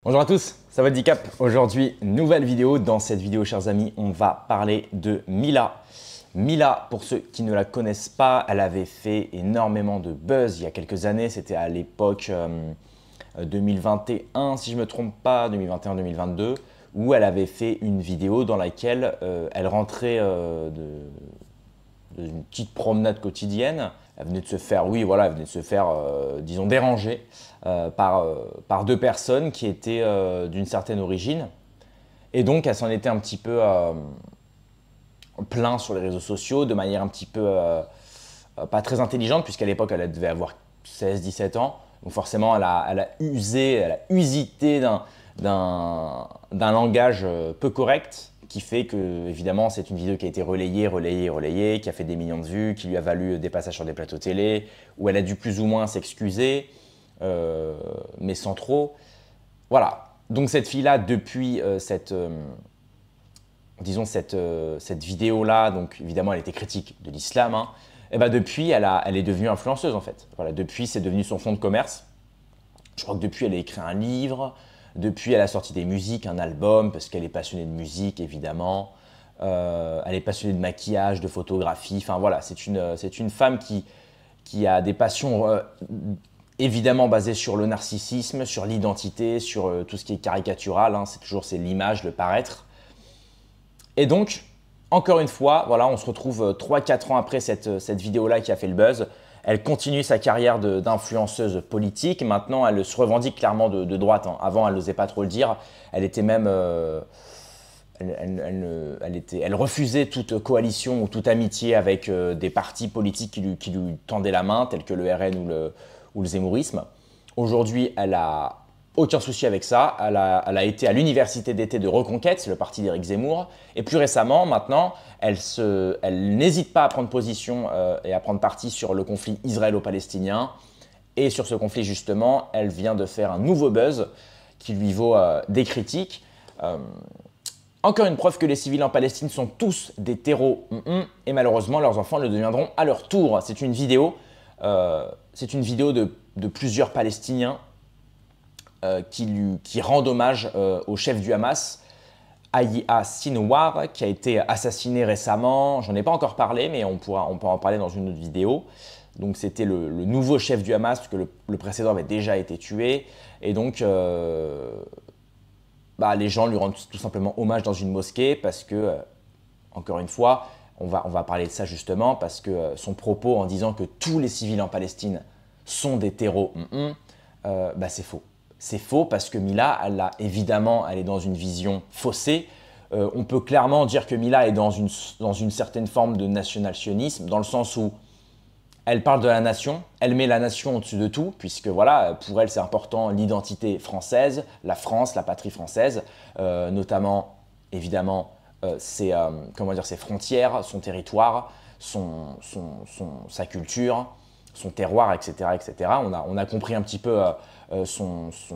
Bonjour à tous, ça va Dicap. Aujourd'hui, nouvelle vidéo. Dans cette vidéo, chers amis, on va parler de Mila. Mila, pour ceux qui ne la connaissent pas, elle avait fait énormément de buzz il y a quelques années. C'était à l'époque 2021, si je ne me trompe pas, 2021-2022, où elle avait fait une vidéo dans laquelle elle rentrait d'une petite promenade quotidienne. Elle venait de se faire, oui, voilà, elle venait de se faire, disons, déranger par deux personnes qui étaient d'une certaine origine. Et donc, elle s'en était un petit peu plaint sur les réseaux sociaux, de manière un petit peu pas très intelligente, puisqu'à l'époque, elle devait avoir 16-17 ans. Donc forcément, elle a usité d'un langage peu correct, qui fait que, évidemment, c'est une vidéo qui a été relayée, qui a fait des millions de vues, qui lui a valu des passages sur des plateaux télé, où elle a dû plus ou moins s'excuser, mais sans trop. Voilà. Donc cette fille-là, depuis disons cette vidéo-là, donc évidemment, elle était critique de l'islam, hein, et ben depuis, elle est devenue influenceuse, en fait. Voilà, depuis, c'est devenu son fonds de commerce. Je crois que depuis, elle a écrit un livre. Depuis, elle a sorti des musiques, un album, parce qu'elle est passionnée de musique, évidemment. Elle est passionnée de maquillage, de photographie. Enfin, voilà, c'est une femme qui a des passions évidemment basées sur le narcissisme, sur l'identité, sur tout ce qui est caricatural. Hein. C'est l'image, le paraître. Et donc, encore une fois, voilà, on se retrouve 3-4 ans après cette vidéo-là qui a fait le buzz. Elle continue sa carrière d'influenceuse politique. Maintenant, elle se revendique clairement de droite. Hein. Avant, elle n'osait pas trop le dire. Elle était même… elle refusait toute coalition ou toute amitié avec des partis politiques qui lui tendaient la main, tels que le RN ou le zémourisme. Aujourd'hui, elle a aucun souci avec ça. Elle a été à l'université d'été de Reconquête, c'est le parti d'Éric Zemmour. Et plus récemment, maintenant, elle n'hésite pas à prendre position et à prendre parti sur le conflit israélo-palestinien. Et sur ce conflit, justement, elle vient de faire un nouveau buzz qui lui vaut des critiques. Encore une preuve que les civils en Palestine sont tous des terreaux. Et malheureusement, leurs enfants le deviendront à leur tour. C'est une vidéo, de plusieurs Palestiniens qui rendent hommage au chef du Hamas, Yahya Sinwar, qui a été assassiné récemment. J'en ai pas encore parlé, mais on peut en parler dans une autre vidéo. Donc c'était le nouveau chef du Hamas, parce que le précédent avait déjà été tué. Et donc les gens lui rendent tout simplement hommage dans une mosquée parce que, encore une fois, on va parler de ça justement, parce que son propos en disant que tous les civils en Palestine sont des terreaux, c'est faux. C'est faux parce que Mila, elle est dans une vision faussée. On peut clairement dire que Mila est dans une certaine forme de national-sionisme, dans le sens où elle parle de la nation, elle met la nation au-dessus de tout, puisque voilà, pour elle c'est important l'identité française, la France, la patrie française, notamment évidemment ses frontières, son territoire, sa culture, son terroir, etc. etc. On a compris un petit peu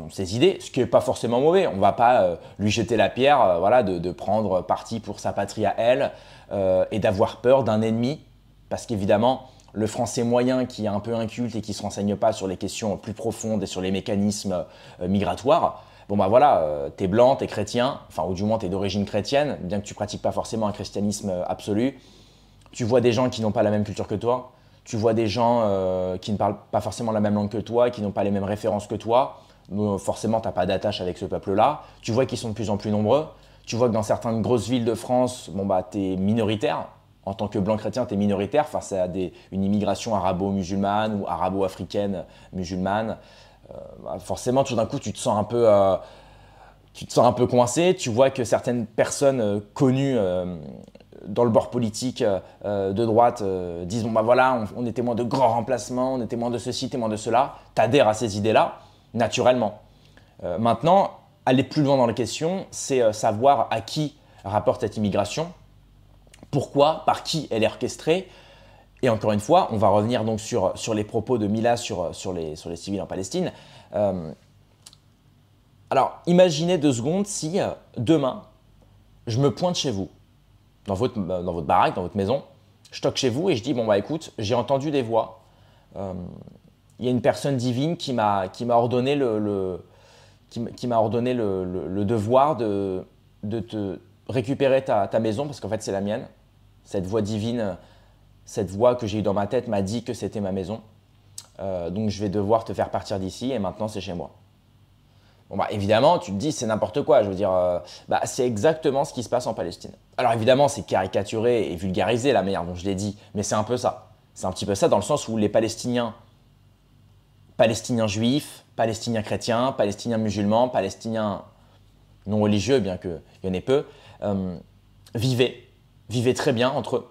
ses idées, ce qui n'est pas forcément mauvais. On ne va pas lui jeter la pierre de prendre parti pour sa patrie à elle et d'avoir peur d'un ennemi, parce qu'évidemment, le français moyen qui est un peu inculte et qui ne se renseigne pas sur les questions plus profondes et sur les mécanismes migratoires, t'es blanc, t'es chrétien, enfin ou du moins t'es d'origine chrétienne, bien que tu pratiques pas forcément un christianisme absolu. Tu vois des gens qui n'ont pas la même culture que toi, tu vois des gens qui ne parlent pas forcément la même langue que toi, qui n'ont pas les mêmes références que toi. Forcément, tu n'as pas d'attache avec ce peuple-là. Tu vois qu'ils sont de plus en plus nombreux. Tu vois que dans certaines grosses villes de France, tu es minoritaire. En tant que blanc chrétien, tu es minoritaire face à une immigration arabo-musulmane ou arabo-africaine musulmane. Forcément, tout d'un coup, tu te sens un peu coincé. Tu vois que certaines personnes connues dans le bord politique de droite disent on est témoin de grands remplacements, on est témoin de ceci, témoin de cela. Tu adhères à ces idées-là naturellement. Maintenant, aller plus loin dans la question, c'est savoir à qui rapporte cette immigration, pourquoi, par qui elle est orchestrée. Et encore une fois, on va revenir donc sur les propos de Mila sur les civils en Palestine. Alors, imaginez 2 secondes si demain, je me pointe chez vous, dans votre baraque, dans votre maison, je toque chez vous et je dis écoute, j'ai entendu des voix. Il y a une personne divine qui m'a ordonné qui m'a ordonné le devoir de te récupérer ta maison, parce qu'en fait c'est la mienne. Cette voix divine, cette voix que j'ai eue dans ma tête m'a dit que c'était ma maison. Donc je vais devoir te faire partir d'ici et maintenant c'est chez moi. Bon bah évidemment, tu te dis c'est n'importe quoi, je veux dire, c'est exactement ce qui se passe en Palestine. Alors évidemment, c'est caricaturé et vulgarisé la manière dont je l'ai dit, mais c'est un peu ça. C'est un petit peu ça dans le sens où les Palestiniens juifs, Palestiniens chrétiens, Palestiniens musulmans, Palestiniens non religieux, bien qu'il y en ait peu, vivaient très bien entre eux,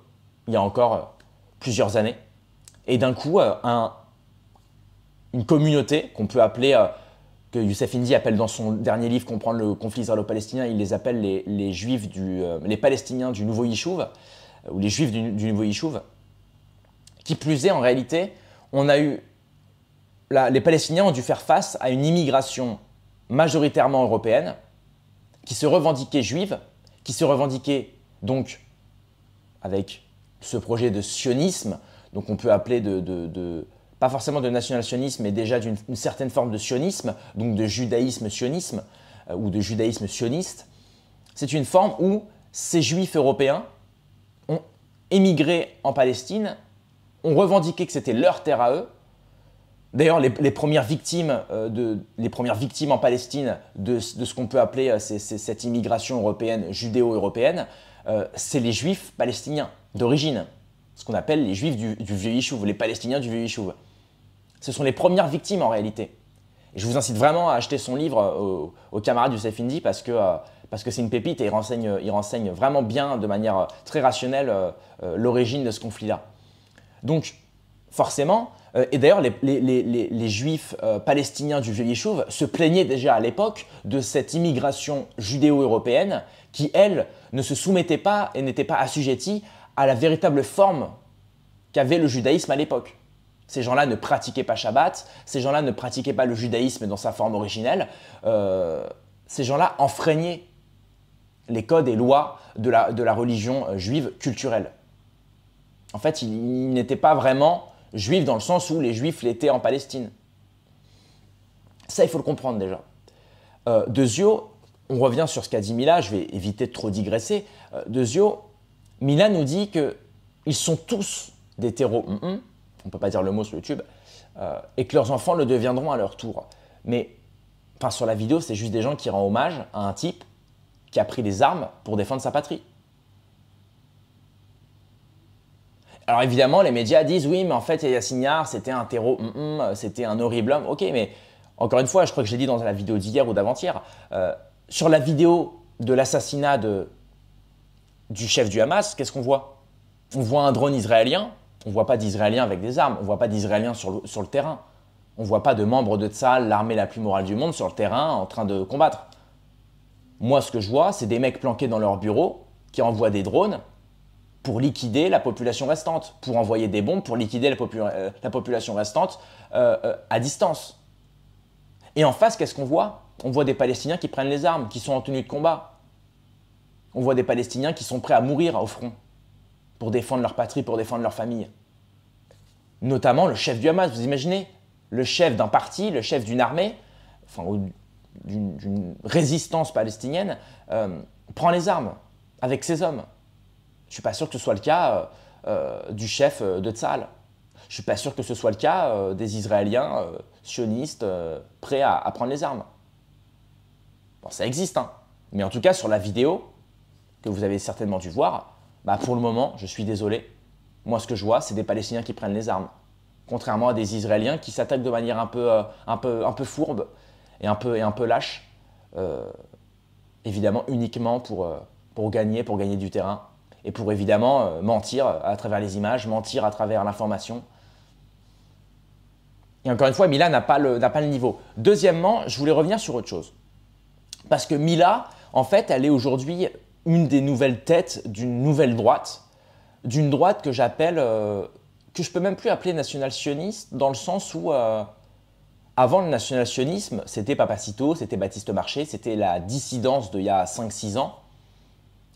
il y a encore plusieurs années. Et d'un coup, une communauté qu'on peut appeler, que Youssef Indy appelle dans son dernier livre Comprendre le conflit israélo-palestinien, il les appelle les Juifs les Palestiniens du Nouveau Yishuv, ou les Juifs du Nouveau Yishuv. Qui plus est, en réalité, les Palestiniens ont dû faire face à une immigration majoritairement européenne, qui se revendiquait juive, qui se revendiquait donc avec ce projet de sionisme, donc on peut appeler pas forcément de national-sionisme, mais déjà d'une certaine forme de sionisme, donc de judaïsme-sionisme, ou de judaïsme sioniste. C'est une forme où ces juifs européens ont émigré en Palestine, ont revendiqué que c'était leur terre à eux. D'ailleurs, les premières victimes en Palestine de ce qu'on peut appeler cette immigration européenne, judéo-européenne, c'est les juifs palestiniens d'origine, ce qu'on appelle les juifs du vieux Yishuv, les Palestiniens du vieux Yishuv. Ce sont les premières victimes en réalité. Et je vous incite vraiment à acheter son livre aux camarades du Youssef Indy parce que c'est une pépite et il renseigne vraiment bien, de manière très rationnelle, l'origine de ce conflit-là. Donc, forcément, et d'ailleurs les juifs palestiniens du vieux Yishuv se plaignaient déjà à l'époque de cette immigration judéo-européenne qui, elle, ne se soumettait pas et n'était pas assujettie à la véritable forme qu'avait le judaïsme à l'époque. Ces gens-là ne pratiquaient pas Shabbat, ces gens-là ne pratiquaient pas le judaïsme dans sa forme originelle, ces gens-là enfreignaient les codes et lois de la religion juive culturelle. En fait, ils n'étaient pas vraiment juifs dans le sens où les juifs l'étaient en Palestine. Ça, il faut le comprendre déjà. Deuxio, on revient sur ce qu'a dit Mila, je vais éviter de trop digresser. Deuxio, Mila nous dit qu'ils sont tous des terreaux, on ne peut pas dire le mot sur YouTube, et que leurs enfants le deviendront à leur tour. Mais sur la vidéo, c'est juste des gens qui rendent hommage à un type qui a pris des armes pour défendre sa patrie. Alors évidemment, les médias disent oui, mais en fait, Yahya Sinjar, c'était un terreau, c'était un horrible homme. Ok, mais encore une fois, je crois que je l'ai dit dans la vidéo d'hier ou d'avant-hier, sur la vidéo de l'assassinat du chef du Hamas, qu'est-ce qu'on voit? On voit un drone israélien, on ne voit pas d'Israéliens avec des armes, on ne voit pas d'Israéliens sur le terrain. On ne voit pas de membres de Tsahal, l'armée la plus morale du monde, sur le terrain en train de combattre. Moi, ce que je vois, c'est des mecs planqués dans leur bureau qui envoient des drones pour liquider la population restante, pour envoyer des bombes, pour liquider la population restante à distance. Et en face, qu'est-ce qu'on voit? On voit des Palestiniens qui prennent les armes, qui sont en tenue de combat. On voit des Palestiniens qui sont prêts à mourir au front pour défendre leur patrie, pour défendre leur famille. Notamment le chef du Hamas, vous imaginez? Le chef d'un parti, le chef d'une armée, d'une résistance palestinienne, prend les armes avec ses hommes. Je ne suis pas sûr que ce soit le cas du chef de Tsahal. Je ne suis pas sûr que ce soit le cas des Israéliens sionistes prêts à prendre les armes. Bon, ça existe, hein. Mais en tout cas, sur la vidéo que vous avez certainement dû voir, pour le moment, je suis désolé. Moi, ce que je vois, c'est des Palestiniens qui prennent les armes. Contrairement à des Israéliens qui s'attaquent de manière un peu fourbe et un peu lâche. Évidemment, uniquement pour gagner du terrain. Et pour évidemment mentir à travers les images, mentir à travers l'information. Et encore une fois, Mila n'a pas le niveau. Deuxièmement, je voulais revenir sur autre chose. Parce que Mila, en fait, elle est aujourd'hui une des nouvelles têtes d'une nouvelle droite. D'une droite que j'appelle, que je peux même plus appeler national-sioniste, dans le sens où avant le national-sionisme, c'était Papacito, c'était Baptiste Marché, c'était la dissidence d'il y a 5-6 ans.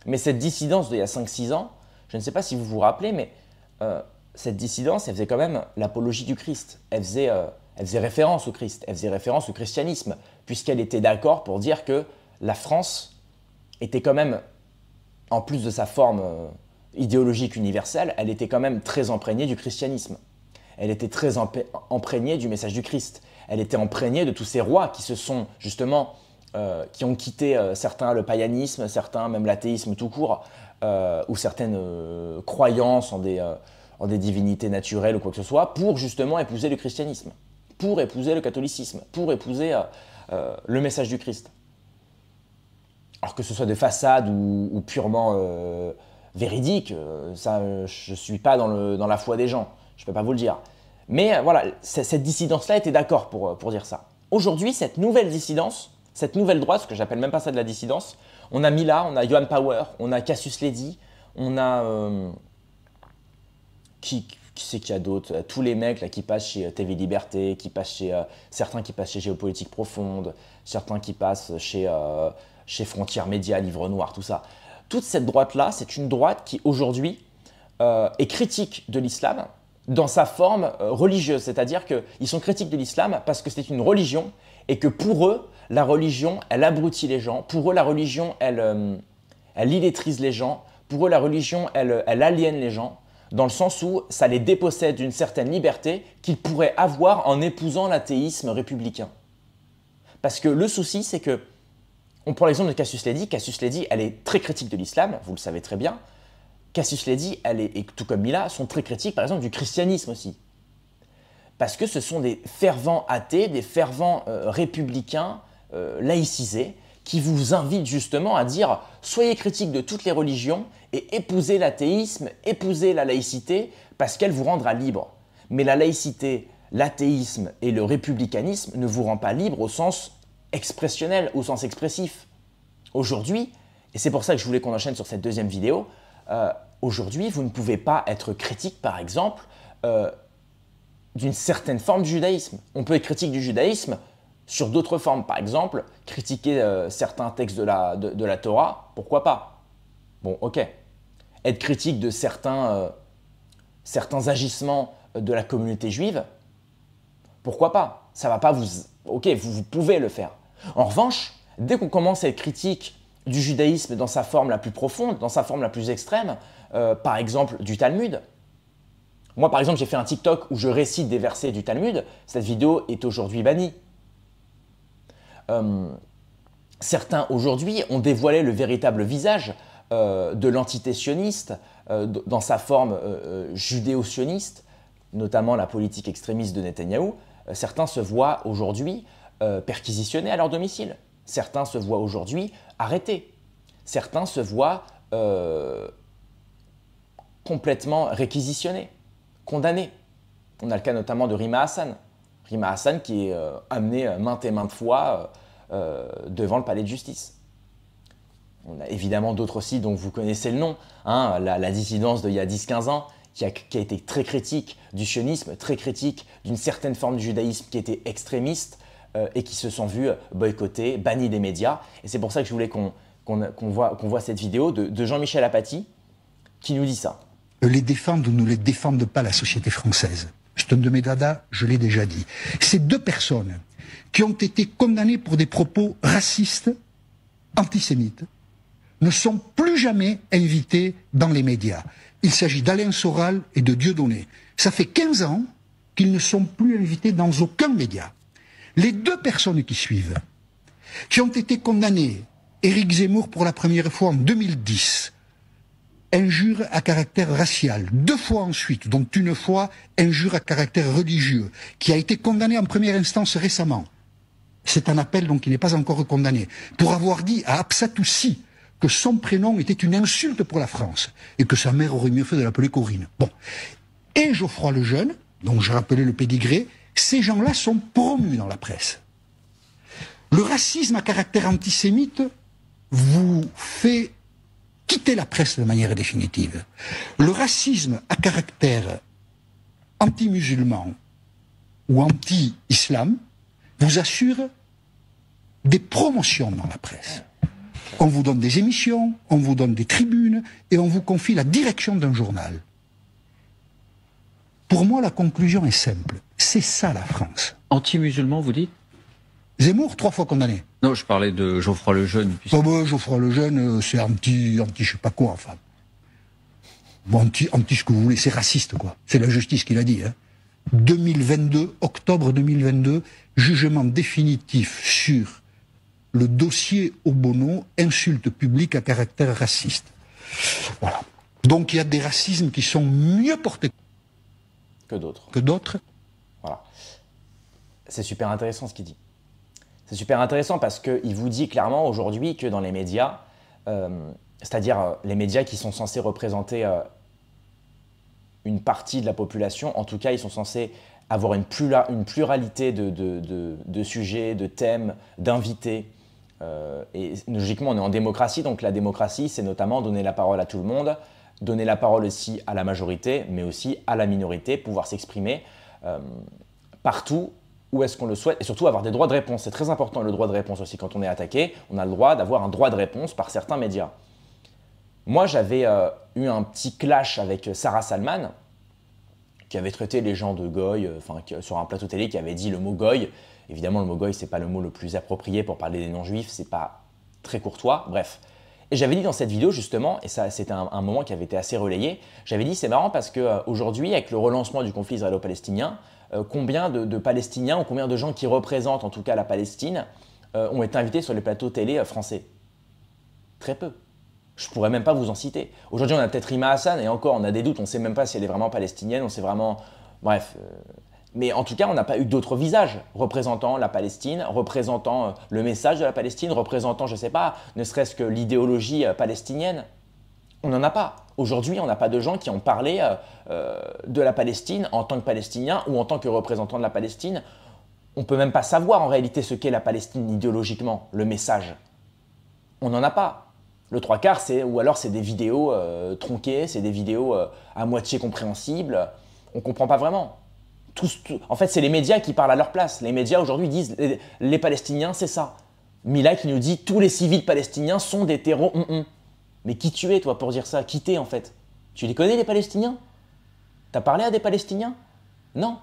Mais cette dissidence d'il y a 5-6 ans, je ne sais pas si vous vous rappelez, mais cette dissidence, elle faisait quand même l'apologie du Christ. Elle faisait référence au Christ, elle faisait référence au christianisme. puisqu'elle était d'accord pour dire que la France était quand même, en plus de sa forme idéologique universelle, elle était quand même très imprégnée du christianisme. Elle était très imprégnée du message du Christ. Elle était imprégnée de tous ces rois qui se sont justement, qui ont quitté certains le païanisme, certains même l'athéisme tout court, ou certaines croyances en des divinités naturelles ou quoi que ce soit, pour justement épouser le christianisme, pour épouser le catholicisme, pour épouser le message du Christ. Alors que ce soit de façade ou purement véridique, ça, je ne suis pas dans la foi des gens, je ne peux pas vous le dire. Mais voilà, cette dissidence-là était d'accord pour dire ça. Aujourd'hui, cette nouvelle dissidence, cette nouvelle droite, ce que j'appelle même pas ça de la dissidence, on a Mila, on a Johan Power, on a Cassius Ledy, on a... qui c'est qu'il y a d'autres? Tous les mecs là, qui passent chez TV Liberté, qui passent chez... certains qui passent chez Géopolitique Profonde, certains qui passent chez Frontières Médias, Livre Noir, tout ça. Toute cette droite-là, c'est une droite qui aujourd'hui est critique de l'islam dans sa forme religieuse. C'est-à-dire qu'ils sont critiques de l'islam parce que c'est une religion et que pour eux, la religion, elle abrutit les gens. Pour eux, la religion, elle illétrise les gens. Pour eux, la religion, elle aliène les gens, dans le sens où ça les dépossède d'une certaine liberté qu'ils pourraient avoir en épousant l'athéisme républicain. Parce que le souci, c'est que, on prend l'exemple de Cassius Ledy. Cassius Ledy, elle est très critique de l'islam, vous le savez très bien. Cassius Ledy, et tout comme Mila, sont très critiques, par exemple, du christianisme aussi. Parce que ce sont des fervents athées, des fervents républicains, laïcisés, qui vous invitent justement à dire « soyez critiques de toutes les religions et épousez l'athéisme, épousez la laïcité, parce qu'elle vous rendra libre. » Mais la laïcité, l'athéisme et le républicanisme ne vous rendent pas libre au sens expressionnel, au sens expressif. Aujourd'hui, et c'est pour ça que je voulais qu'on enchaîne sur cette deuxième vidéo, aujourd'hui, vous ne pouvez pas être critique, par exemple, d'une certaine forme du judaïsme. On peut être critique du judaïsme sur d'autres formes. Par exemple, critiquer certains textes de la Torah, pourquoi pas? Bon, ok. Être critique de certains agissements de la communauté juive, pourquoi pas? Ça va pas vous... Ok, vous pouvez le faire. En revanche, dès qu'on commence à être critique du judaïsme dans sa forme la plus profonde, dans sa forme la plus extrême, par exemple du Talmud. Moi, par exemple, j'ai fait un TikTok où je récite des versets du Talmud. Cette vidéo est aujourd'hui bannie. Certains, aujourd'hui, ont dévoilé le véritable visage de l'entité sioniste dans sa forme judéo-sioniste, notamment la politique extrémiste de Netanyahou. Certains se voient aujourd'hui perquisitionnés à leur domicile. Certains se voient aujourd'hui arrêtés. Certains se voient complètement réquisitionnés, condamnés. On a le cas notamment de Rima Hassan. Rima Hassan qui est amenée maintes et maintes fois devant le palais de justice. On a évidemment d'autres aussi dont vous connaissez le nom. Hein, la dissidence d'il y a 10-15 ans qui a été très critique du sionisme, très critique d'une certaine forme du judaïsme qui était extrémiste et qui se sont vus boycottés, bannis des médias. Et c'est pour ça que je voulais qu'on voit cette vidéo de Jean-Michel Apathy qui nous dit ça. Les défendent ou ne les défendent pas la société française. C'est un de mes dadas, je l'ai déjà dit. Ces deux personnes qui ont été condamnées pour des propos racistes, antisémites, ne sont plus jamais invitées dans les médias. Il s'agit d'Alain Soral et de Dieudonné. Ça fait 15 ans qu'ils ne sont plus invités dans aucun média. Les deux personnes qui suivent, qui ont été condamnées, Éric Zemmour pour la première fois en 2010, injure à caractère racial, 2 fois ensuite, dont une fois injure à caractère religieux, qui a été condamné en première instance récemment. C'est un appel donc qui n'est pas encore condamné, pour avoir dit à Absatoussi que son prénom était une insulte pour la France, et que sa mère aurait mieux fait de l'appeler Corinne. Bon. Et Geoffroy Lejeune, dont j'ai rappelé le pédigré, ces gens-là sont promus dans la presse. Le racisme à caractère antisémite vous fait quitter la presse de manière définitive. Le racisme à caractère anti-musulman ou anti-islam vous assure des promotions dans la presse. On vous donne des émissions, on vous donne des tribunes et on vous confie la direction d'un journal. Pour moi, la conclusion est simple. C'est ça la France. Anti-musulman, vous dites? Zemmour, 3 fois condamné. Non, je parlais de Geoffroy Lejeune. Oh ben, Geoffroy Lejeune, c'est anti je sais pas quoi, enfin. Bon, anti ce que vous voulez, c'est raciste, quoi. C'est la justice qui l'a dit, hein. 2022, octobre 2022, jugement définitif sur le dossier Obono, insulte publique à caractère raciste. Voilà. Donc il y a des racismes qui sont mieux portés que d'autres. Voilà. C'est super intéressant ce qu'il dit. C'est super intéressant parce qu'il vous dit clairement aujourd'hui que dans les médias, c'est-à-dire les médias qui sont censés représenter une partie de la population, en tout cas ils sont censés avoir une pluralité de sujets, de thèmes, d'invités. Et logiquement on est en démocratie, donc la démocratie c'est notamment donner la parole à tout le monde, donner la parole aussi à la majorité, mais aussi à la minorité, pouvoir s'exprimer partout où est-ce qu'on le souhaite, et surtout avoir des droits de réponse. C'est très important le droit de réponse aussi. Quand on est attaqué, on a le droit d'avoir un droit de réponse par certains médias. Moi, j'avais eu un petit clash avec Sarah Salman, qui avait traité les gens de goy, sur un plateau télé, qui avait dit le mot goy. Évidemment, le mot goy, c'est pas le mot le plus approprié pour parler des non-juifs, c'est pas très courtois, bref. Et j'avais dit dans cette vidéo justement, et ça c'était un moment qui avait été assez relayé, j'avais dit c'est marrant parce qu'aujourd'hui, avec le relancement du conflit israélo-palestinien, combien de Palestiniens ou combien de gens qui représentent en tout cas la Palestine ont été invités sur les plateaux télé français? Très peu. Je pourrais même pas vous en citer. Aujourd'hui, on a peut-être Rima Hassan, et encore, on a des doutes, on ne sait même pas si elle est vraiment palestinienne, on sait vraiment... Bref. Mais en tout cas, on n'a pas eu d'autres visages représentant la Palestine, représentant le message de la Palestine, représentant, je ne sais pas, ne serait-ce que l'idéologie palestinienne. On n'en a pas. Aujourd'hui, on n'a pas de gens qui ont parlé de la Palestine en tant que Palestiniens ou en tant que représentants de la Palestine. On ne peut même pas savoir en réalité ce qu'est la Palestine idéologiquement, le message. On n'en a pas. Le trois quarts, ou alors c'est des vidéos tronquées, c'est des vidéos à moitié compréhensibles. On ne comprend pas vraiment. En fait, c'est les médias qui parlent à leur place. Les médias aujourd'hui disent les Palestiniens, c'est ça. Mila qui nous dit tous les civils palestiniens sont des terreaux. Mais qui tu es, toi, pour dire ça? Qui t'es, en fait? Tu les connais, les Palestiniens? T'as parlé à des Palestiniens? Non.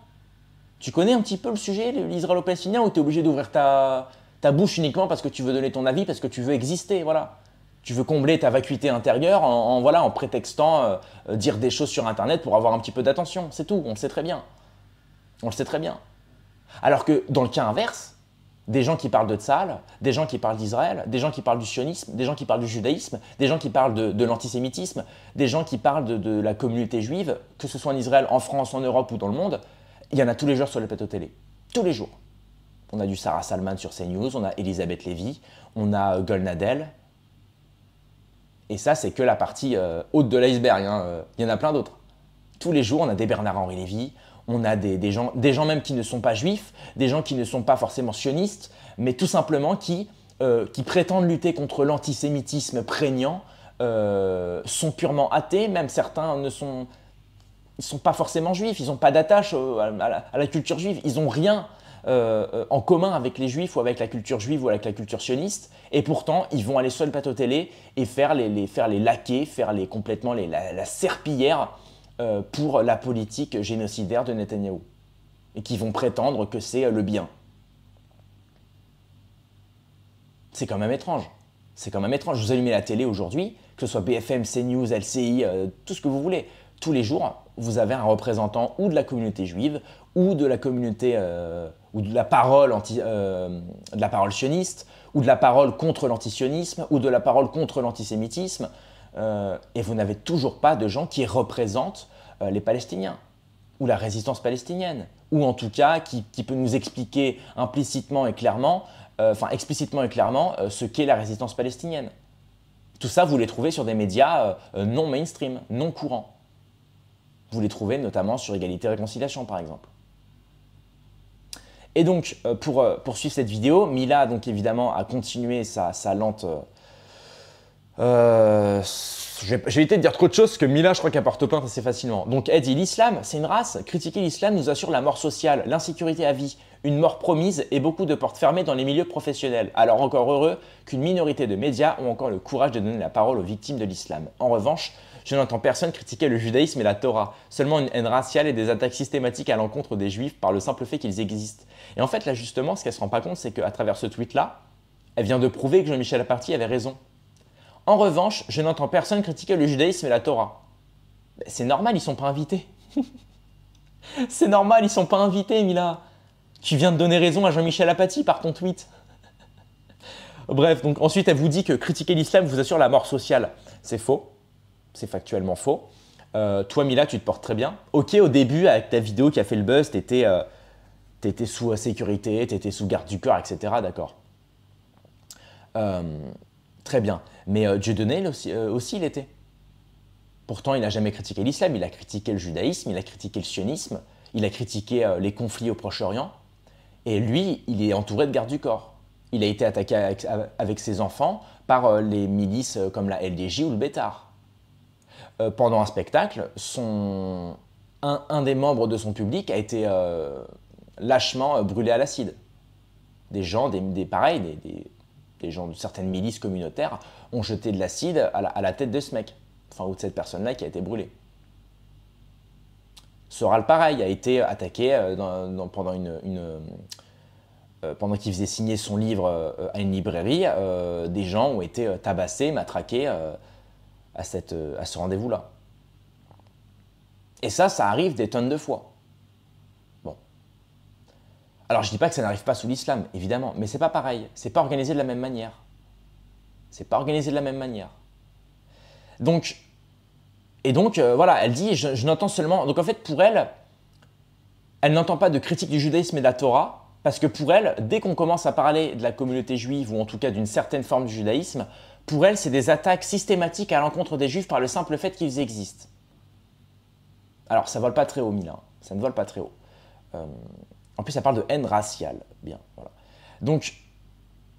Tu connais un petit peu le sujet, l'israélo-palestinien, ou t'es obligé d'ouvrir ta bouche uniquement parce que tu veux donner ton avis, parce que tu veux exister, voilà. Tu veux combler ta vacuité intérieure en prétextant dire des choses sur Internet pour avoir un petit peu d'attention. C'est tout, on le sait très bien. On le sait très bien. Alors que dans le cas inverse, des gens qui parlent de Tzahal, des gens qui parlent d'Israël, des gens qui parlent du sionisme, des gens qui parlent du judaïsme, des gens qui parlent de l'antisémitisme, des gens qui parlent de la communauté juive, que ce soit en Israël, en France, en Europe ou dans le monde, il y en a tous les jours sur les plateaux télé. Tous les jours. On a du Sarah Salman sur CNews, on a Elisabeth Lévy, on a Golnadel. Et ça, c'est que la partie haute de l'iceberg. Hein. Il y en a plein d'autres. Tous les jours, on a des Bernard-Henri Lévy, on a des gens même qui ne sont pas juifs, des gens qui ne sont pas forcément sionistes, mais tout simplement qui prétendent lutter contre l'antisémitisme prégnant, sont purement athées, même certains ne sont pas forcément juifs, ils n'ont pas d'attache à la culture juive, ils n'ont rien en commun avec les juifs ou avec la culture juive ou avec la culture sioniste, et pourtant ils vont aller sur le plateau télé et faire les laquais, complètement la serpillière pour la politique génocidaire de Netanyahou, et qui vont prétendre que c'est le bien. C'est quand même étrange. C'est quand même étrange. Vous allumez la télé aujourd'hui, que ce soit BFM, CNews, LCI, tout ce que vous voulez. Tous les jours, vous avez un représentant ou de la communauté juive, ou de la communauté, ou de la parole sioniste, ou de la parole contre l'antisionisme, ou de la parole contre l'antisémitisme. Et vous n'avez toujours pas de gens qui représentent les Palestiniens, ou la résistance palestinienne, ou en tout cas qui peut nous expliquer implicitement et clairement, explicitement et clairement, ce qu'est la résistance palestinienne. Tout ça, vous les trouvez sur des médias non mainstream, non courants. Vous les trouvez notamment sur Égalité et Réconciliation, par exemple. Et donc, pour poursuivre cette vidéo, Mila, donc évidemment, a continué sa lente... j'ai évité de dire trop de choses parce que Mila, je crois qu'elle porte plainte assez facilement. Donc, elle dit l'islam, c'est une race. Critiquer l'islam nous assure la mort sociale, l'insécurité à vie, une mort promise et beaucoup de portes fermées dans les milieux professionnels. Alors encore heureux qu'une minorité de médias ont encore le courage de donner la parole aux victimes de l'islam. En revanche, je n'entends personne critiquer le judaïsme et la Torah, seulement une haine raciale et des attaques systématiques à l'encontre des juifs par le simple fait qu'ils existent. Et en fait, là justement, ce qu'elle ne se rend pas compte, c'est qu'à travers ce tweet-là, elle vient de prouver que Jean-Michel Apathy avait raison. En revanche, je n'entends personne critiquer le judaïsme et la Torah. C'est normal, ils ne sont pas invités. C'est normal, ils ne sont pas invités, Mila. Tu viens de donner raison à Jean-Michel Apathy par ton tweet. Bref, donc ensuite, elle vous dit que critiquer l'islam vous assure la mort sociale. C'est faux. C'est factuellement faux. Toi, Mila, tu te portes très bien. Ok, au début, avec ta vidéo qui a fait le buzz, t'étais sous sécurité, t'étais sous garde du corps, etc. D'accord. Très bien. Mais Dieudonné aussi, il était. Pourtant, il n'a jamais critiqué l'islam, il a critiqué le judaïsme, il a critiqué le sionisme, il a critiqué les conflits au Proche-Orient. Et lui, il est entouré de gardes du corps. Il a été attaqué avec ses enfants par les milices comme la LDJ ou le Bétar. Pendant un spectacle, un des membres de son public a été lâchement brûlé à l'acide. Des gens, des gens de certaines milices communautaires ont jeté de l'acide à la tête de ce mec, enfin, ou de cette personne-là qui a été brûlée. Soral, pareil, a été attaqué pendant qu'il faisait signer son livre à une librairie. Des gens ont été tabassés, matraqués à ce rendez-vous-là. Et ça arrive des tonnes de fois. Bon. Alors, je ne dis pas que ça n'arrive pas sous l'islam, évidemment, mais c'est pas pareil. C'est pas organisé de la même manière. C'est pas organisé de la même manière. Donc, voilà, elle dit, je n'entends seulement... Donc en fait, pour elle, elle n'entend pas de critique du judaïsme et de la Torah, parce que pour elle, dès qu'on commence à parler de la communauté juive, ou en tout cas d'une certaine forme du judaïsme, pour elle, c'est des attaques systématiques à l'encontre des juifs par le simple fait qu'ils existent. Alors, ça ne vole pas très haut, Mila. Ça ne vole pas très haut. En plus, ça parle de haine raciale. Bien, voilà. Donc,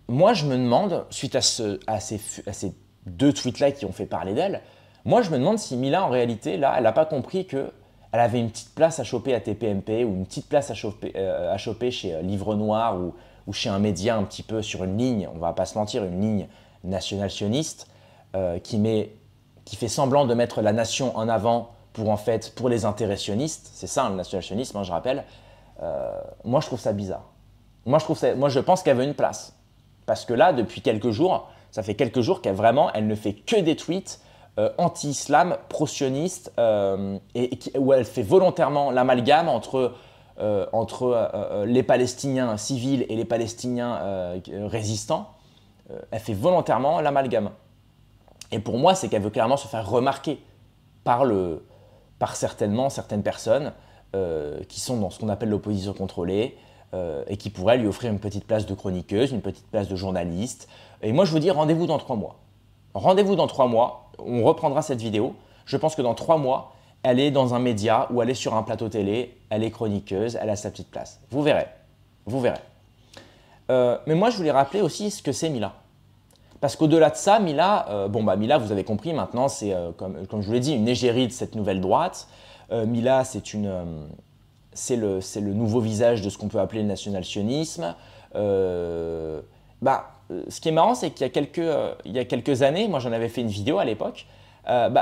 moi, je me demande, suite à ces deux tweets-là qui ont fait parler d'elle, moi, je me demande si Mila, en réalité, là, elle n'a pas compris qu'elle avait une petite place à choper à TPMP ou une petite place à choper chez Livre Noir ou chez un média un petit peu sur une ligne, on ne va pas se mentir, une ligne national-sioniste qui fait semblant de mettre la nation en avant pour les intérêts sionistes. C'est ça, le national-sionisme, hein, je rappelle. Moi, je trouve ça bizarre. Moi, je pense qu'elle veut une place. Parce que là, depuis quelques jours, ça fait quelques jours qu'elle ne fait que des tweets anti-islam, pro-sioniste, où elle fait volontairement l'amalgame entre les Palestiniens civils et les Palestiniens résistants. Elle fait volontairement l'amalgame. Et pour moi, c'est qu'elle veut clairement se faire remarquer par certainement certaines personnes qui sont dans ce qu'on appelle l'opposition contrôlée et qui pourraient lui offrir une petite place de chroniqueuse, une petite place de journaliste. Et moi, je vous dis, rendez-vous dans 3 mois. Rendez-vous dans 3 mois, on reprendra cette vidéo. Je pense que dans 3 mois, elle est dans un média ou elle est sur un plateau télé, elle est chroniqueuse, elle a sa petite place. Vous verrez, vous verrez. Mais moi, je voulais rappeler aussi ce que c'est Mila. Parce qu'au-delà de ça, Mila, Mila, vous avez compris maintenant, c'est comme je vous l'ai dit, une égérie de cette nouvelle droite. Mila, c'est le nouveau visage de ce qu'on peut appeler le national-sionisme. Ce qui est marrant, c'est qu'il y a quelques années, moi j'en avais fait une vidéo à l'époque,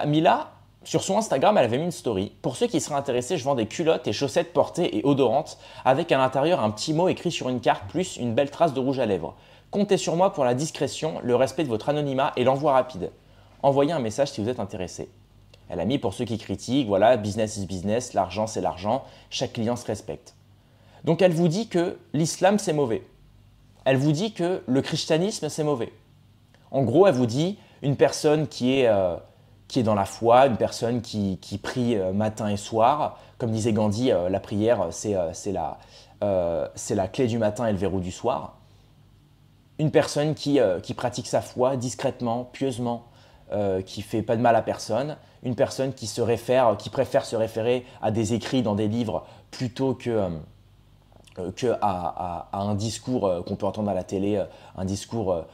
Mila, sur son Instagram, elle avait mis une story. Pour ceux qui seraient intéressés, je vends des culottes et chaussettes portées et odorantes, avec à l'intérieur un petit mot écrit sur une carte, plus une belle trace de rouge à lèvres. Comptez sur moi pour la discrétion, le respect de votre anonymat et l'envoi rapide. Envoyez un message si vous êtes intéressé. Elle a mis pour ceux qui critiquent, voilà, business is business, l'argent c'est l'argent, chaque client se respecte. Donc elle vous dit que l'islam c'est mauvais. Elle vous dit que le christianisme c'est mauvais. En gros, elle vous dit une personne qui est dans la foi, une personne qui prie matin et soir. Comme disait Gandhi, la prière c'est la clé du matin et le verrou du soir. Une personne qui pratique sa foi discrètement, pieusement, qui fait pas de mal à personne. Une personne qui préfère se référer à des écrits dans des livres plutôt à un discours qu'on peut entendre à la télé, un discours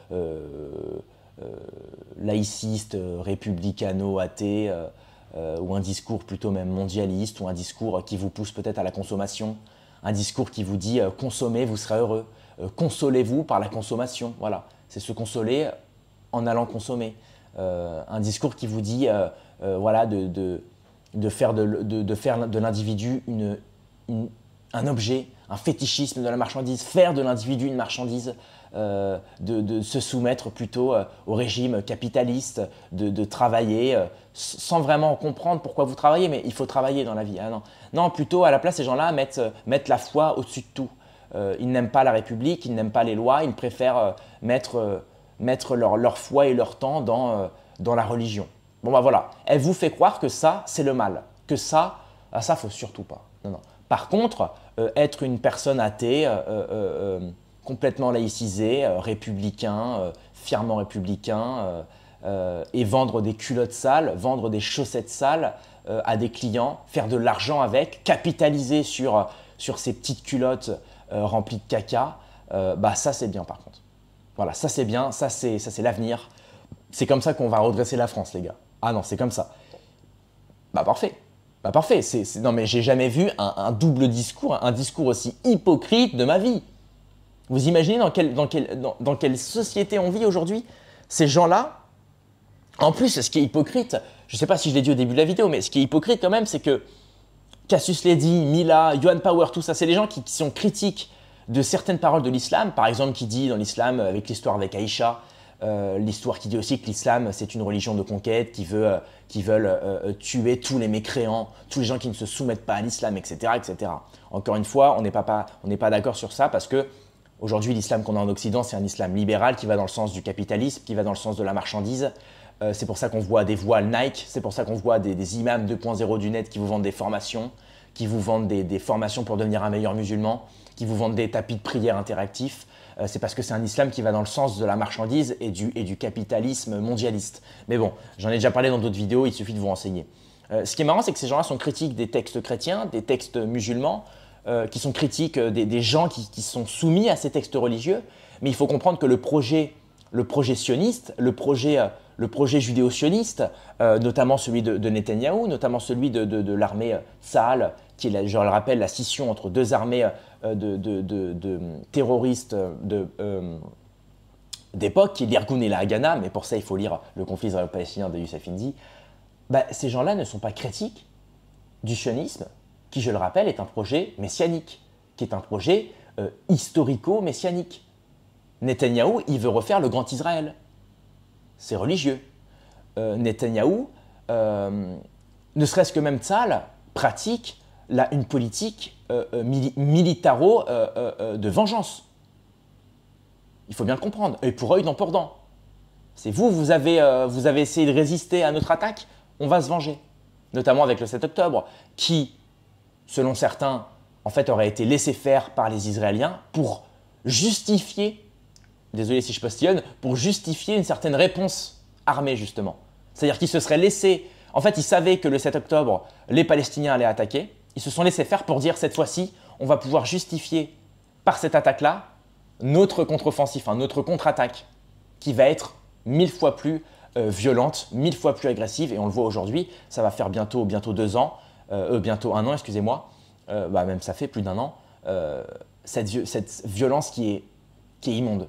laïciste, républicano-athée, ou un discours plutôt même mondialiste, ou un discours qui vous pousse peut-être à la consommation, un discours qui vous dit consommez, vous serez heureux, consolez-vous par la consommation. Voilà, c'est se consoler en allant consommer. Un discours qui vous dit voilà, de faire de l'individu un objet, un fétichisme de la marchandise, faire de l'individu une marchandise, de se soumettre plutôt au régime capitaliste, de travailler sans vraiment comprendre pourquoi vous travaillez, mais il faut travailler dans la vie. Ah non. Non, plutôt à la place, ces gens-là mettent la foi au-dessus de tout. Ils n'aiment pas la République, ils n'aiment pas les lois, ils préfèrent mettre leur foi et leur temps dans la religion. Bon bah voilà, elle vous fait croire que ça, c'est le mal, que ça, faut surtout pas. Non, non. Par contre, être une personne athée, complètement laïcisée, républicain, fièrement républicain, et vendre des culottes sales, vendre des chaussettes sales à des clients, faire de l'argent avec, capitaliser sur ces petites culottes remplies de caca, bah ça c'est bien par contre. Voilà, ça c'est bien, ça c'est l'avenir. C'est comme ça qu'on va redresser la France, les gars. Ah non, c'est comme ça. Bah parfait. Bah parfait. Non mais j'ai jamais vu un double discours, un discours aussi hypocrite de ma vie. Vous imaginez dans quelle société on vit aujourd'hui? Ces gens-là, en plus, ce qui est hypocrite, je ne sais pas si je l'ai dit au début de la vidéo, mais ce qui est hypocrite quand même, c'est que Cassius Ledy, Mila, Yohan Power, tout ça, c'est les gens qui sont critiques de certaines paroles de l'islam. Par exemple, qui dit dans l'islam, avec l'histoire avec Aïcha, l'histoire qui dit aussi que l'islam, c'est une religion de conquête qui veulent tuer tous les mécréants, tous les gens qui ne se soumettent pas à l'islam, etc., etc. Encore une fois, on n'est pas d'accord sur ça parce que aujourd'hui, l'islam qu'on a en Occident, c'est un islam libéral qui va dans le sens du capitalisme, qui va dans le sens de la marchandise. C'est pour ça qu'on voit des voiles Nike, c'est pour ça qu'on voit des imams 2.0 du net qui vous vendent des formations, qui vous vendent des formations pour devenir un meilleur musulman, qui vous vendent des tapis de prière interactifs. C'est parce que c'est un islam qui va dans le sens de la marchandise et du capitalisme mondialiste. Mais bon, j'en ai déjà parlé dans d'autres vidéos, il suffit de vous renseigner. Ce qui est marrant, c'est que ces gens-là sont critiques des textes chrétiens, des textes musulmans, qui sont critiques des gens qui sont soumis à ces textes religieux. Mais il faut comprendre que le projet sioniste, le projet judéo-sioniste, notamment celui de Netanyahou, notamment celui de l'armée Tsahal, qui est, je le rappelle, la scission entre deux armées de terroristes d'époque, qui est l'Irgun et la Haganah, mais pour ça il faut lire Le conflit israélo-palestinien de Youssef Indy. Bah, ces gens-là ne sont pas critiques du sionisme, qui, je le rappelle, est un projet messianique, qui est un projet historico-messianique. Netanyahou, il veut refaire le grand Israël. C'est religieux. Netanyahou, ne serait-ce que même Tsahal, pratique une politique militaro de vengeance. Il faut bien le comprendre. Œil pour œil, dent pour dent. C'est vous avez essayé de résister à notre attaque, on va se venger. Notamment avec le 7 octobre, qui, selon certains, en fait, aurait été laissé faire par les Israéliens pour justifier, désolé si je postillonne, pour justifier une certaine réponse armée, justement. C'est-à-dire qu'ils se seraient laissés, en fait, ils savaient que le 7 octobre, les Palestiniens allaient attaquer. Ils se sont laissés faire pour dire, cette fois-ci, on va pouvoir justifier par cette attaque-là notre contre-offensif, notre contre-attaque, qui va être 1000 fois plus violente, 1000 fois plus agressive. Et on le voit aujourd'hui, ça va faire bientôt 2 ans, bientôt 1 an, excusez-moi, même ça fait plus d'1 an, cette violence qui est immonde.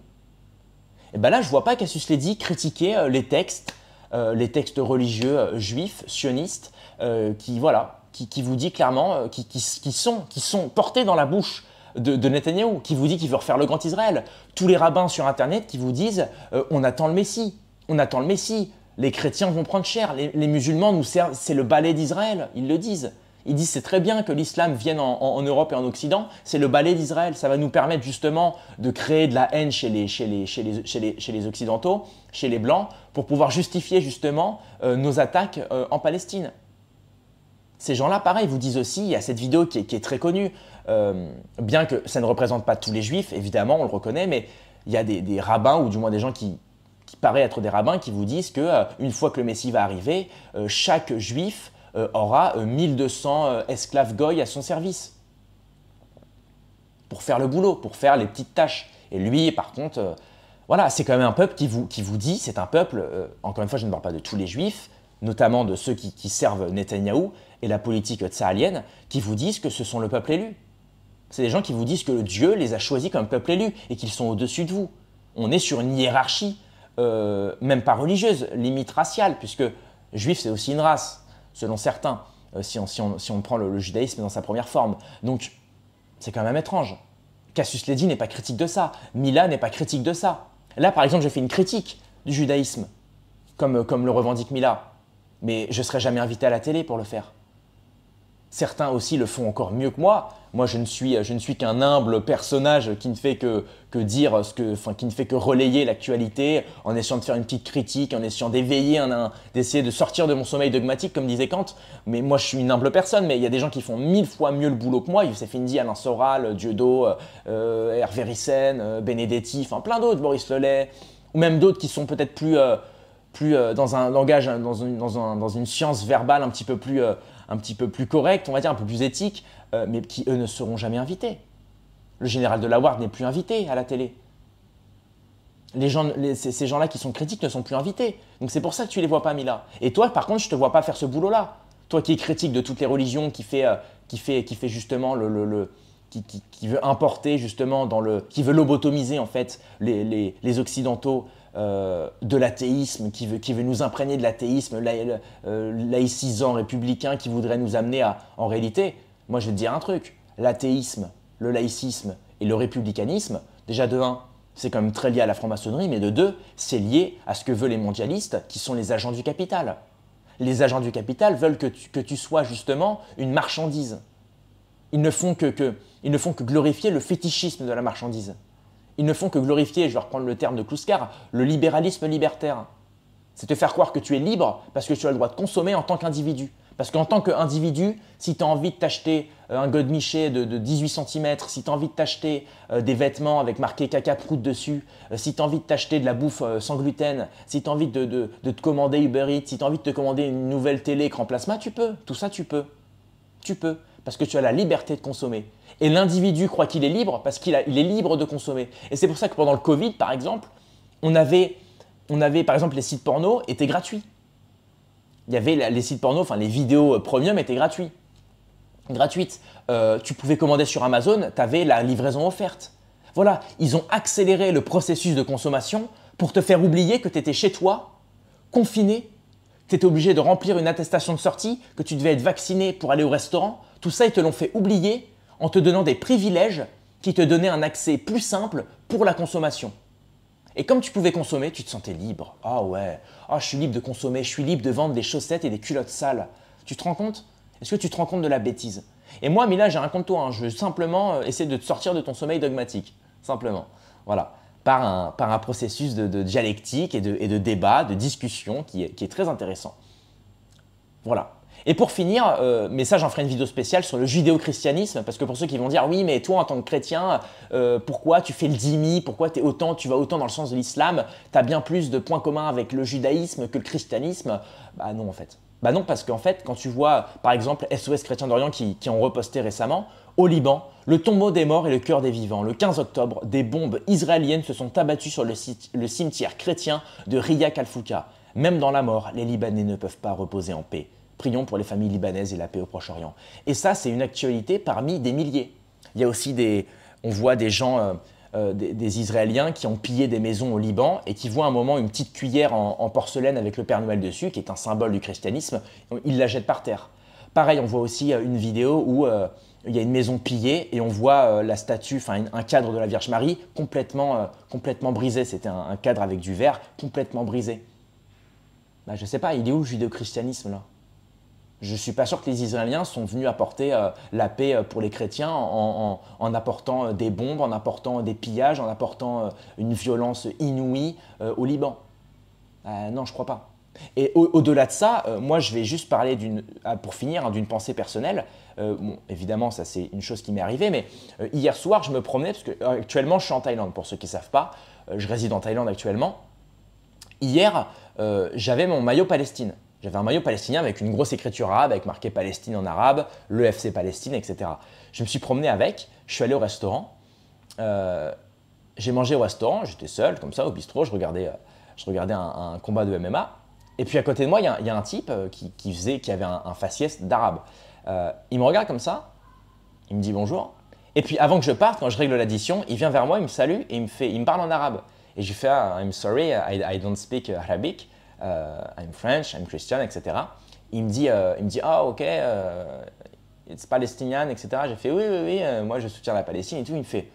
Et ben là, je ne vois pas Cassius Ledy critiquer les textes religieux juifs, sionistes, qui vous dit clairement, qui sont portés dans la bouche de Netanyahou, qui vous dit qu'il veut refaire le grand Israël. Tous les rabbins sur Internet qui vous disent on attend le Messie, les chrétiens vont prendre cher, les musulmans nous servent, c'est le balai d'Israël, ils le disent. Ils disent c'est très bien que l'islam vienne en Europe et en Occident, c'est le balai d'Israël, ça va nous permettre justement de créer de la haine chez les Occidentaux, chez les Blancs, pour pouvoir justifier justement nos attaques en Palestine. Ces gens-là, pareil, vous disent aussi, il y a cette vidéo qui est très connue, bien que ça ne représente pas tous les juifs, évidemment, on le reconnaît, mais il y a des rabbins, ou du moins des gens qui paraissent être des rabbins, qui vous disent qu'une fois que le Messie va arriver, chaque juif aura 1200 esclaves goy à son service pour faire le boulot, pour faire les petites tâches. Et lui, par contre, voilà, c'est quand même un peuple qui vous dit, c'est un peuple, encore une fois, je ne parle pas de tous les juifs, notamment de ceux qui servent Netanyahou et la politique tsahalienne, qui vous disent que ce sont le peuple élu. C'est des gens qui vous disent que Dieu les a choisis comme peuple élu et qu'ils sont au-dessus de vous. On est sur une hiérarchie, même pas religieuse, limite raciale, puisque juif c'est aussi une race, selon certains, si on prend le judaïsme dans sa première forme. Donc c'est quand même étrange. Cassius Ledy n'est pas critique de ça, Mila n'est pas critique de ça. Là par exemple je fais une critique du judaïsme, comme le revendique Mila, mais je ne serai jamais invité à la télé pour le faire. Certains aussi le font encore mieux que moi. Moi, je ne suis qu'un humble personnage qui ne fait que dire qui ne fait que relayer l'actualité en essayant de faire une petite critique, en essayant d'éveiller, d'essayer de sortir de mon sommeil dogmatique, comme disait Kant. Mais moi, je suis une humble personne. Mais il y a des gens qui font 1000 fois mieux le boulot que moi. Youssef Indy, Alain Soral, Dieudo, Hervé Rissen, Benedetti, enfin plein d'autres, Boris Lelay, ou même d'autres qui sont peut-être plus dans un langage, dans une science verbale un petit peu plus correcte, on va dire, un peu plus éthique, mais qui, eux, ne seront jamais invités. Le général de la Ward n'est plus invité à la télé. Ces gens-là qui sont critiques ne sont plus invités. Donc c'est pour ça que tu ne les vois pas, Mila. Et toi, par contre, je ne te vois pas faire ce boulot-là. Toi qui es critique de toutes les religions, qui fait justement qui veut importer justement qui veut lobotomiser en fait les Occidentaux de l'athéisme, qui veut nous imprégner de l'athéisme laïcisant, républicain, qui voudrait nous amener en réalité, moi je vais te dire un truc, l'athéisme, le laïcisme et le républicanisme, déjà de 1, c'est quand même très lié à la franc-maçonnerie, mais de 2, c'est lié à ce que veulent les mondialistes, qui sont les agents du capital. Les agents du capital veulent que tu sois justement une marchandise. Ils ne font que glorifier le fétichisme de la marchandise. Ils ne font que glorifier, je vais reprendre le terme de Kluskar, le libéralisme libertaire. C'est te faire croire que tu es libre parce que tu as le droit de consommer en tant qu'individu. Parce qu'en tant qu'individu, si tu as envie de t'acheter un godemiché de 18 cm, si tu as envie de t'acheter des vêtements avec marqué caca prout dessus, si tu as envie de t'acheter de la bouffe sans gluten, si tu as envie de te commander Uber Eats, si tu as envie de te commander une nouvelle télé écran plasma, tu peux. Tout ça, tu peux. Tu peux. Parce que tu as la liberté de consommer. Et l'individu croit qu'il est libre parce qu'il est libre de consommer. Et c'est pour ça que pendant le Covid, par exemple, on avait par exemple, les sites porno étaient gratuits. Il y avait les sites porno, enfin les vidéos premium étaient gratuites. Tu pouvais commander sur Amazon, tu avais la livraison offerte. Voilà, ils ont accéléré le processus de consommation pour te faire oublier que tu étais chez toi, confiné, tu étais obligé de remplir une attestation de sortie, que tu devais être vacciné pour aller au restaurant. Tout ça, ils te l'ont fait oublier en te donnant des privilèges qui te donnaient un accès plus simple pour la consommation. Et comme tu pouvais consommer, tu te sentais libre. Ah ouais, je suis libre de consommer, je suis libre de vendre des chaussettes et des culottes sales. Tu te rends compte? Est-ce que tu te rends compte de la bêtise? Et moi, Mila, j'ai rien contre toi. Je veux simplement essayer de te sortir de ton sommeil dogmatique. Simplement. Voilà. Par un processus de dialectique et de débat, de discussion qui est très intéressant. Voilà. Et pour finir, mais ça j'en ferai une vidéo spéciale sur le judéo-christianisme, parce que pour ceux qui vont dire oui mais toi en tant que chrétien, pourquoi tu fais le dhimmi, pourquoi tu vas autant dans le sens de l'islam, tu as bien plus de points communs avec le judaïsme que le christianisme. Bah non en fait. Bah non parce qu'en fait quand tu vois par exemple SOS Chrétiens d'Orient qui ont reposté récemment, au Liban, le tombeau des morts et le cœur des vivants. Le 15 octobre, des bombes israéliennes se sont abattues sur le cimetière chrétien de Riyak al-Fouka. Même dans la mort, les Libanais ne peuvent pas reposer en paix. Prions pour les familles libanaises et la paix au Proche-Orient. Et ça, c'est une actualité parmi des milliers. Il y a aussi on voit des gens, des Israéliens qui ont pillé des maisons au Liban et qui voient un moment une petite cuillère en porcelaine avec le Père Noël dessus, qui est un symbole du christianisme, ils la jettent par terre. Pareil, on voit aussi une vidéo où il y a une maison pillée et on voit la statue, enfin un cadre de la Vierge Marie complètement brisé. C'était un cadre avec du verre complètement brisé. Bah, je ne sais pas, il est où le judéo-christianisme là? Je ne suis pas sûr que les Israéliens sont venus apporter la paix pour les chrétiens en apportant des bombes, en apportant des pillages, en apportant une violence inouïe au Liban. Non, je ne crois pas. Et au-delà de ça, moi je vais juste parler pour finir, d'une pensée personnelle. Bon, évidemment, ça c'est une chose qui m'est arrivée, mais hier soir je me promenais, parce que actuellement je suis en Thaïlande, pour ceux qui ne savent pas, je réside en Thaïlande actuellement. Hier, j'avais mon maillot Palestine. J'avais un maillot palestinien avec une grosse écriture arabe, avec marqué Palestine en arabe, le FC Palestine, etc. Je me suis promené avec, je suis allé au restaurant, j'ai mangé au restaurant, j'étais seul, comme ça, au bistrot, je regardais un combat de MMA. Et puis à côté de moi, il y a un type qui avait un faciès d'arabe. Il me regarde comme ça, il me dit bonjour, Et puis avant que je parte, quand je règle l'addition, il vient vers moi, il me salue et il me parle en arabe. Et je lui fais I'm sorry, I don't speak Arabic, I'm French, I'm Christian, etc. Il me dit ah ok, it's Palestinian, etc. J'ai fait oui, moi je soutiens la Palestine et tout. Il me fait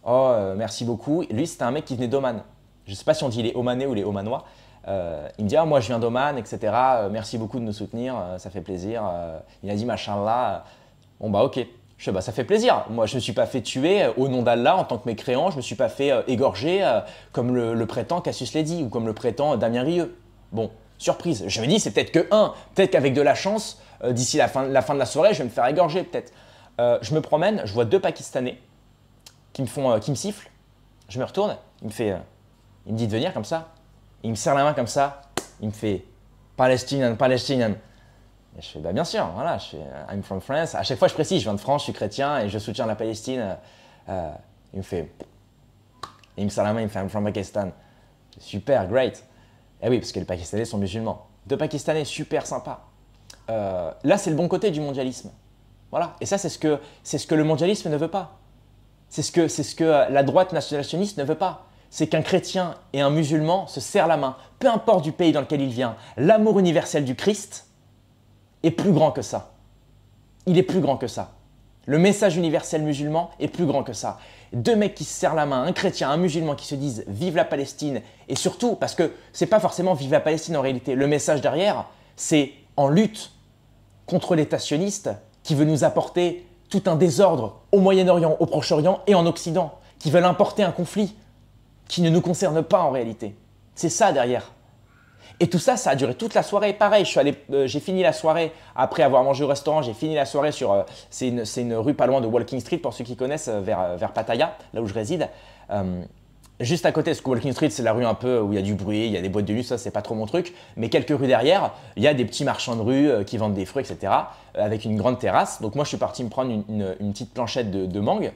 oh merci beaucoup. Lui c'était un mec qui venait d'Oman. Je ne sais pas si on dit les Omanais ou les Omanois. Il me dit ah moi je viens d'Oman, etc. Merci beaucoup de nous soutenir, ça fait plaisir. Il a dit machallah. Bon bah ok. Je fais, bah, ça fait plaisir. Moi, je ne me suis pas fait tuer au nom d'Allah en tant que mécréant. Je ne me suis pas fait égorger comme le prétend Cassius Ledy ou comme le prétend Damien Rieu. Bon, surprise. Je me dis, c'est peut-être que un. Peut-être qu'avec de la chance, d'ici la fin de la soirée, je vais me faire égorger peut-être. Je me promène, je vois 2 Pakistanais qui me sifflent. Je me retourne, il me dit de venir comme ça. Il me serre la main comme ça. Il me fait Palestinian, Palestinian. Et je fais, bah bien sûr, voilà, je fais I'm from France. À chaque fois, je précise, je viens de France, je suis chrétien et je soutiens la Palestine. Il me serre la main, il me fait I'm from Pakistan. Super, great. Et oui, parce que les Pakistanais sont musulmans. 2 Pakistanais, super sympa. Là, c'est le bon côté du mondialisme. Voilà. Et ça, c'est ce que le mondialisme ne veut pas. C'est ce que la droite nationaliste ne veut pas. C'est qu'un chrétien et un musulman se serrent la main, peu importe du pays dans lequel il vient. L'amour universel du Christ est plus grand que ça. Il est plus grand que ça. Le message universel musulman est plus grand que ça. 2 mecs qui se serrent la main, un chrétien, un musulman qui se disent « Vive la Palestine » et surtout, parce que c'est pas forcément « Vive la Palestine » en réalité. Le message derrière, c'est en lutte contre l'État sioniste qui veut nous apporter tout un désordre au Moyen-Orient, au Proche-Orient et en Occident, qui veulent importer un conflit qui ne nous concerne pas en réalité. C'est ça derrière. Et tout ça, ça a duré toute la soirée. Pareil, j'ai fini la soirée, après avoir mangé au restaurant, j'ai fini la soirée sur… c'est une rue pas loin de Walking Street, pour ceux qui connaissent, vers Pattaya, là où je réside. Juste à côté, parce que Walking Street, c'est la rue un peu où il y a du bruit, il y a des boîtes de nuit, ça, c'est pas trop mon truc. Mais quelques rues derrière, il y a des petits marchands de rue qui vendent des fruits, etc. Avec une grande terrasse. Donc moi, je suis parti me prendre une petite planchette de mangue.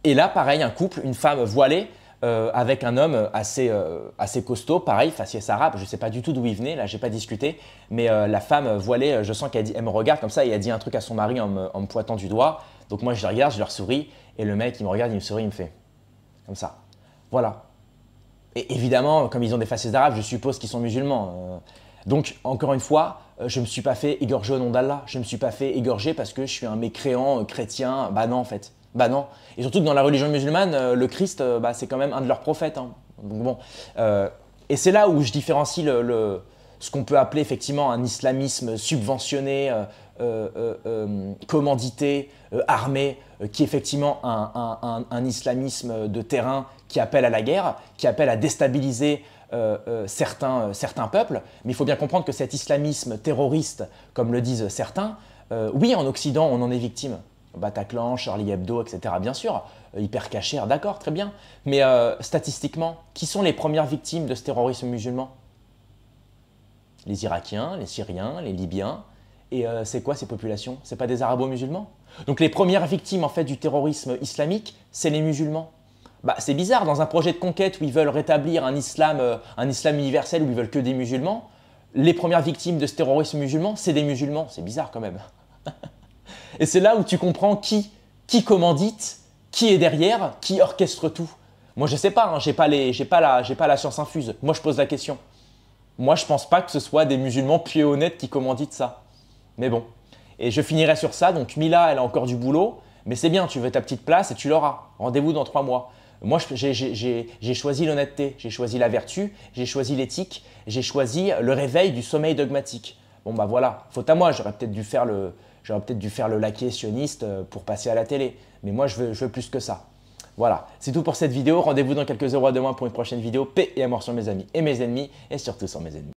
Et là, pareil, un couple, une femme voilée, avec un homme assez costaud, pareil, faciès arabe, je ne sais pas du tout d'où il venait, là j'ai pas discuté, mais la femme voilée, je sens qu'elle me regarde comme ça et elle dit un truc à son mari en me pointant du doigt. Donc moi je les regarde, je leur souris et le mec il me regarde, il me sourit, il me fait comme ça. Voilà. Et évidemment, comme ils ont des faciès arabes, je suppose qu'ils sont musulmans. Donc encore une fois, je ne me suis pas fait égorger au nom d'Allah, je ne me suis pas fait égorger parce que je suis un mécréant chrétien, bah non en fait. Bah non. Et surtout que dans la religion musulmane, le Christ, c'est quand même un de leurs prophètes. Hein. Donc bon. Et c'est là où je différencie ce qu'on peut appeler effectivement un islamisme subventionné, commandité, armé, qui est effectivement un islamisme de terrain qui appelle à la guerre, qui appelle à déstabiliser certains peuples. Mais il faut bien comprendre que cet islamisme terroriste, comme le disent certains, oui, en Occident, on en est victime. Bataclan, Charlie Hebdo, etc. Bien sûr, Hyper Cacher, d'accord, très bien. Mais statistiquement, qui sont les premières victimes de ce terrorisme musulman? Les Irakiens, les Syriens, les Libyens. Et c'est quoi ces populations? C'est pas des Arabo-musulmans? Donc les premières victimes en fait du terrorisme islamique, c'est les musulmans. Bah, c'est bizarre, dans un projet de conquête où ils veulent rétablir un islam universel, où ils veulent que des musulmans, les premières victimes de ce terrorisme musulman, c'est des musulmans. C'est bizarre quand même. Et c'est là où tu comprends qui commandite, qui est derrière, qui orchestre tout. Moi, je ne sais pas, hein, j'ai pas la science infuse. Moi, je pose la question. Moi, je ne pense pas que ce soit des musulmans pieds honnêtes qui commanditent ça. Mais bon. Et je finirai sur ça. Donc, Mila, elle a encore du boulot. Mais c'est bien, tu veux ta petite place et tu l'auras. Rendez-vous dans 3 mois. Moi, j'ai choisi l'honnêteté, j'ai choisi la vertu, j'ai choisi l'éthique, j'ai choisi le réveil du sommeil dogmatique. Bon, bah voilà, faute à moi, j'aurais peut-être dû faire le laquais sioniste pour passer à la télé. Mais moi, je veux plus que ça. Voilà, c'est tout pour cette vidéo. Rendez-vous dans quelques heures à demain pour une prochaine vidéo. Paix et amour sur mes amis et mes ennemis, et surtout sur mes ennemis.